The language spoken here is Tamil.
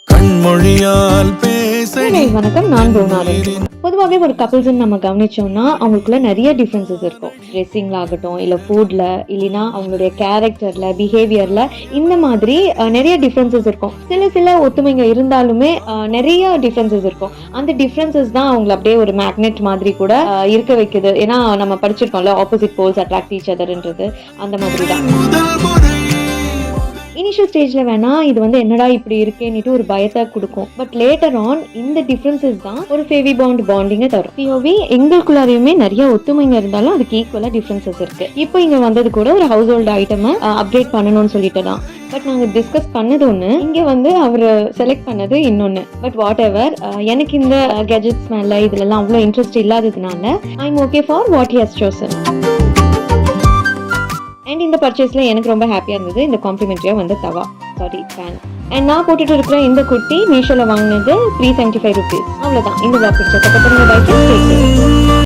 கண்மொழியால் வணக்கம், நான் போனாலும் பொதுவாகவே ஒரு கப்பிள்ஸ்ன்னு நம்ம கவனிச்சோம்னா அவங்களுக்குள்ள நிறைய டிஃப்ரென்சஸ் இருக்கும். ட்ரெஸ்ஸிங்ல ஆகட்டும், இல்லை ஃபுட்ல, இல்லைன்னா அவங்களுடைய கேரக்டர்ல, பிஹேவியர்ல, இந்த மாதிரி நிறைய டிஃப்ரென்சஸ் இருக்கும். சில ஒத்துமைங்க இருந்தாலுமே நிறைய டிஃப்ரென்சஸ் இருக்கும். அந்த டிஃப்ரென்சஸ் தான் அவங்களை அப்படியே ஒரு மேக்னெட் மாதிரி கூட இருக்க வைக்குது. ஏன்னா நம்ம படிச்சிருக்கோம்ல, ஆப்போசிட் போல்ஸ் அட்ராக்ட் ஈச் அதர்ன்றது, அந்த மாதிரி தான். இனிஷியல் ஸ்டேஜில் வேணால் இது வந்து என்னடா இப்படி இருக்கேன்னுட்டு ஒரு பயத்தை கொடுக்கும். பட் லேட்டர் ஆன் இந்த டிஃப்ரென்சஸ் தான் ஒரு ஃபேவி பாண்டிங்கை தரும். பிஓவி எங்களுக்குள்ளாரையுமே நிறைய ஒத்துமைங்க இருந்தாலும் அதுக்கு ஈக்குவலாக டிஃப்ரென்சஸ் இருக்குது. இப்போ இங்கே வந்தது கூட ஒரு ஹவுஸ் ஹோல்டு ஐட்டமை அப்டேட் பண்ணணும்னு சொல்லிட்டு தான். பட் நாங்கள் டிஸ்கஸ் பண்ணது ஒன்று, இங்கே வந்து அவர் செலக்ட் பண்ணது இன்னொன்று. பட் வாட் எவர், எனக்கு இந்த கெஜெட்ஸ் மேலே இதுலலாம் அவ்வளோ இன்ட்ரெஸ்ட் இல்லாததுனால I am okay for what he has chosen. And இந்த பர்ச்சேஸில் எனக்கு ரொம்ப ஹாப்பியாக இருந்தது இந்த காம்ப்ளிமெண்ட்ரியாக வந்து ஃபேன். அண்ட் நான் போட்டுட்டு இருக்கிற இந்த குர்த்தி மீஷோவில் வாங்கினது 375 rupees. அவ்வளோதான். இந்த பிடிச்ச